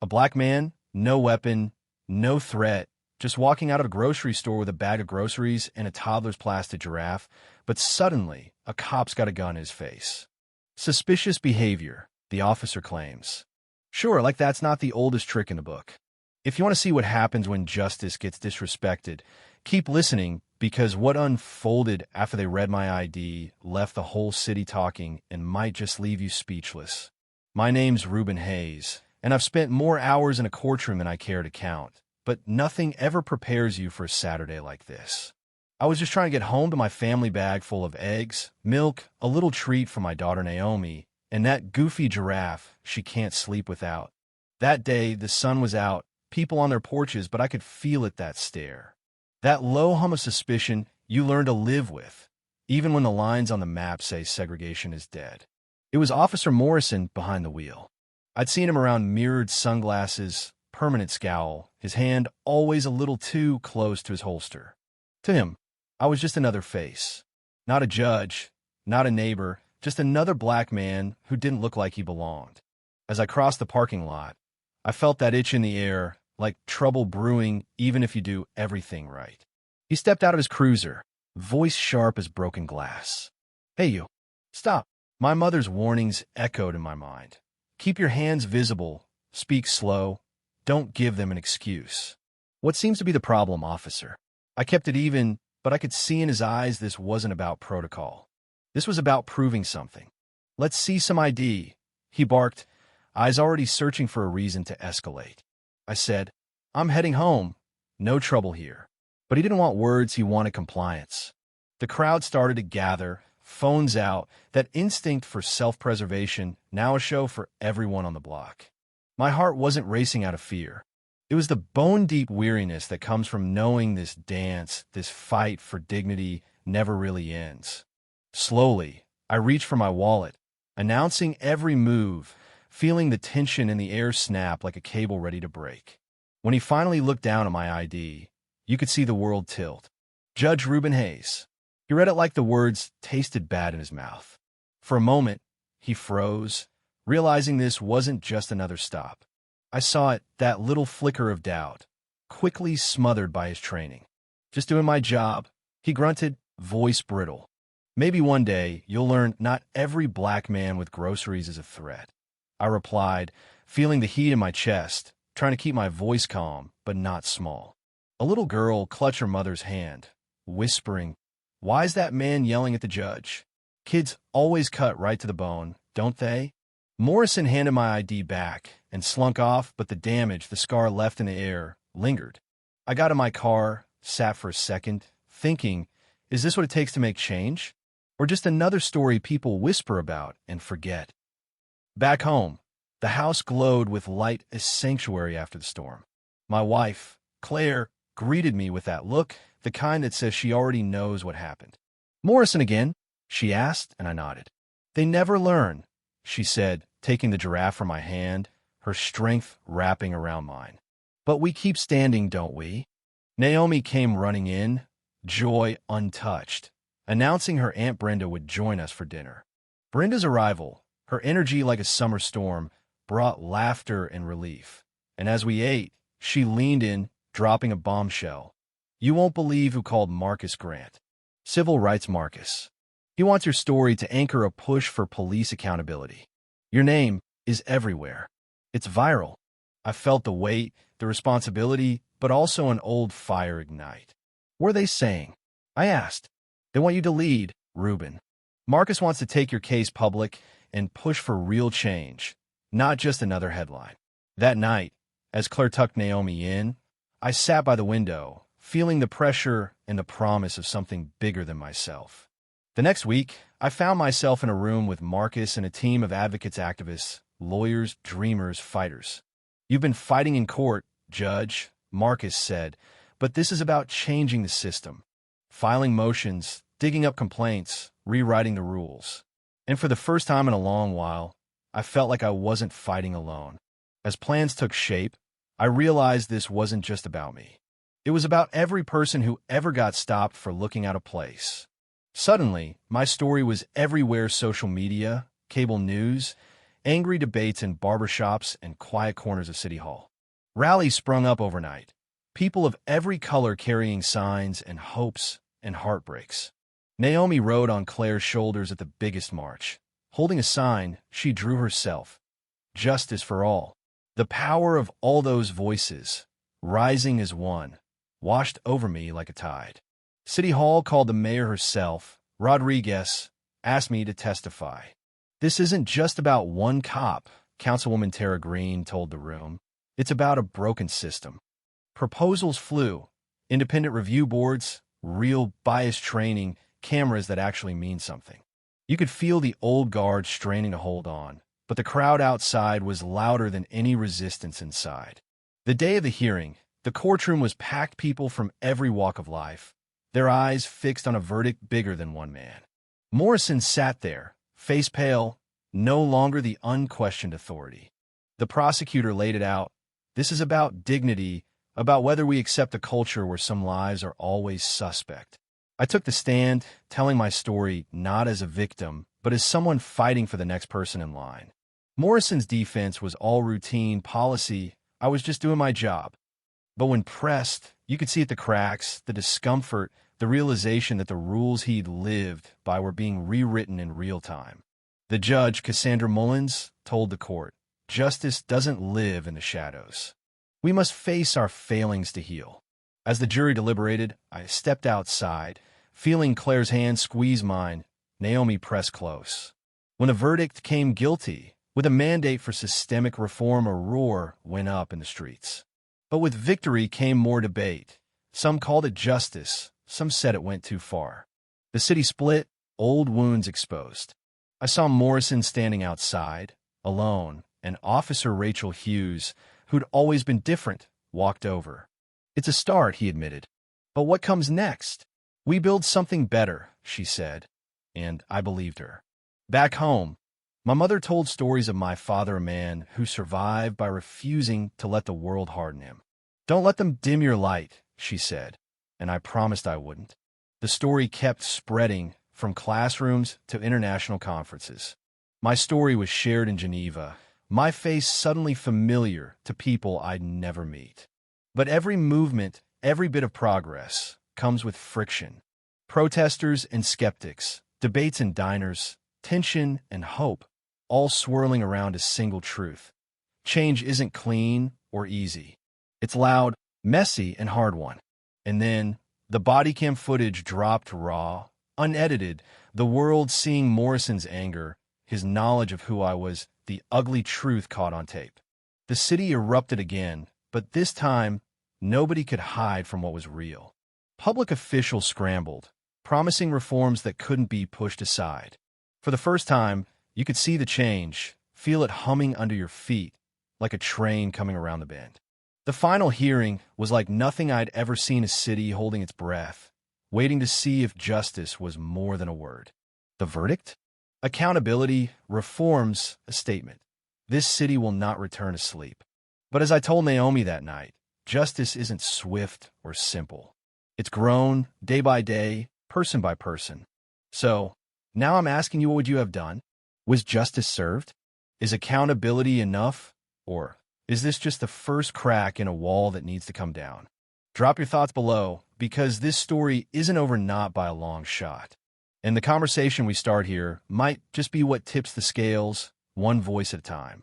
A black man, no weapon, no threat, just walking out of a grocery store with a bag of groceries and a toddler's plastic giraffe, but suddenly, a cop's got a gun in his face. Suspicious behavior, the officer claims. Sure, like that's not the oldest trick in the book. If you want to see what happens when justice gets disrespected, keep listening, because what unfolded after they read my ID left the whole city talking and might just leave you speechless. My name's Reuben Hayes, and I've spent more hours in a courtroom than I care to count, but nothing ever prepares you for a Saturday like this. I was just trying to get home to my family bag full of eggs, milk, a little treat for my daughter Naomi, and that goofy giraffe she can't sleep without. That day, the sun was out, people on their porches, but I could feel it, that stare. That low hum of suspicion you learn to live with, even when the lines on the map say segregation is dead. It was Officer Morrison behind the wheel. I'd seen him around mirrored sunglasses, permanent scowl, his hand always a little too close to his holster. To him, I was just another face. Not a judge, not a neighbor, just another black man who didn't look like he belonged. As I crossed the parking lot, I felt that itch in the air, like trouble brewing even if you do everything right. He stepped out of his cruiser, voice sharp as broken glass. "Hey you, stop." My mother's warnings echoed in my mind. Keep your hands visible, speak slow, don't give them an excuse. What seems to be the problem, officer? I kept it even, but I could see in his eyes this wasn't about protocol. This was about proving something. "Let's see some ID," he barked, eyes already searching for a reason to escalate. I said, "I'm heading home. No trouble here." But he didn't want words, he wanted compliance. The crowd started to gather, phones out, that instinct for self-preservation, now a show for everyone on the block. My heart wasn't racing out of fear. It was the bone-deep weariness that comes from knowing this dance, this fight for dignity, never really ends. Slowly, I reached for my wallet, announcing every move, feeling the tension in the air snap like a cable ready to break. When he finally looked down at my ID, you could see the world tilt. Judge Reuben Hayes. He read it like the words tasted bad in his mouth. For a moment, he froze, realizing this wasn't just another stop. I saw it, that little flicker of doubt, quickly smothered by his training. "Just doing my job," he grunted, voice brittle. "Maybe one day you'll learn not every black man with groceries is a threat." I replied, feeling the heat in my chest, trying to keep my voice calm, but not small. A little girl clutched her mother's hand, whispering, "Why's that man yelling at the judge?" Kids always cut right to the bone, don't they? Morrison handed my ID back and slunk off, but the damage, the scar left in the air, lingered. I got in my car, sat for a second, thinking, is this what it takes to make change? Or just another story people whisper about and forget? Back home, the house glowed with light as sanctuary after the storm. My wife, Claire, greeted me with that look, the kind that says she already knows what happened. "Morrison again?" she asked, and I nodded. "They never learn," she said, taking the giraffe from my hand, her strength wrapping around mine. "But we keep standing, don't we?" Naomi came running in, joy untouched, announcing her Aunt Brenda would join us for dinner. Brenda's arrival, her energy like a summer storm, brought laughter and relief. And as we ate, she leaned in, dropping a bombshell. "You won't believe who called Marcus Grant. Civil rights Marcus. He wants your story to anchor a push for police accountability. Your name is everywhere. It's viral." I felt the weight, the responsibility, but also an old fire ignite. "What are they saying?" I asked. "They want you to lead, Reuben. Marcus wants to take your case public and push for real change, not just another headline." That night, as Claire tucked Naomi in, I sat by the window, feeling the pressure and the promise of something bigger than myself. The next week, I found myself in a room with Marcus and a team of advocates, activists, lawyers, dreamers, fighters. "You've been fighting in court, Judge," Marcus said, "but this is about changing the system. Filing motions, digging up complaints, rewriting the rules." And for the first time in a long while, I felt like I wasn't fighting alone. As plans took shape, I realized this wasn't just about me. It was about every person who ever got stopped for looking out of place. Suddenly, my story was everywhere: social media, cable news, angry debates in barbershops and quiet corners of City Hall. Rallies sprung up overnight, people of every color carrying signs and hopes and heartbreaks. Naomi rode on Claire's shoulders at the biggest march. Holding a sign, she drew herself. Justice for all. The power of all those voices, rising as one, washed over me like a tide. City Hall called the mayor herself, Rodriguez, asked me to testify. This isn't just about one cop, Councilwoman Tara Green told the room. It's about a broken system. Proposals flew. Independent review boards, real bias training, cameras that actually mean something. You could feel the old guard straining to hold on, but the crowd outside was louder than any resistance inside. The day of the hearing, the courtroom was packed people from every walk of life, their eyes fixed on a verdict bigger than one man. Morrison sat there, face pale, no longer the unquestioned authority. The prosecutor laid it out. This is about dignity, about whether we accept a culture where some lives are always suspect. I took the stand, telling my story not as a victim, but as someone fighting for the next person in line. Morrison's defense was all routine policy. I was just doing my job. But when pressed, you could see at the cracks, the discomfort, the realization that the rules he'd lived by were being rewritten in real time. The judge, Cassandra Mullins, told the court, "Justice doesn't live in the shadows. We must face our failings to heal." As the jury deliberated, I stepped outside. Feeling Claire's hand squeeze mine, Naomi pressed close. When the verdict came guilty, with a mandate for systemic reform, a roar went up in the streets. But with victory came more debate. Some called it justice, some said it went too far. The city split, old wounds exposed. I saw Morrison standing outside, alone, and Officer Rachel Hughes, who'd always been different, walked over. "It's a start," he admitted. "But what comes next?" "We build something better," she said, and I believed her. Back home, my mother told stories of my father, a man who survived by refusing to let the world harden him. "Don't let them dim your light," she said, and I promised I wouldn't. The story kept spreading from classrooms to international conferences. My story was shared in Geneva, my face suddenly familiar to people I'd never meet. But every movement, every bit of progress, comes with friction. Protesters and skeptics, debates in diners, tension and hope, all swirling around a single truth. Change isn't clean or easy. It's loud, messy, and hard-won. And then, the body cam footage dropped raw, unedited, the world seeing Morrison's anger, his knowledge of who I was, the ugly truth caught on tape. The city erupted again, but this time, nobody could hide from what was real. Public officials scrambled, promising reforms that couldn't be pushed aside. For the first time, you could see the change, feel it humming under your feet, like a train coming around the bend. The final hearing was like nothing I'd ever seen, a city holding its breath, waiting to see if justice was more than a word. The verdict? Accountability, reforms, a statement. This city will not return to sleep. But as I told Naomi that night, justice isn't swift or simple. It's grown day by day, person by person. So, now I'm asking you, what would you have done? Was justice served? Is accountability enough? Or is this just the first crack in a wall that needs to come down? Drop your thoughts below, because this story isn't over, not by a long shot. And the conversation we start here might just be what tips the scales, one voice at a time.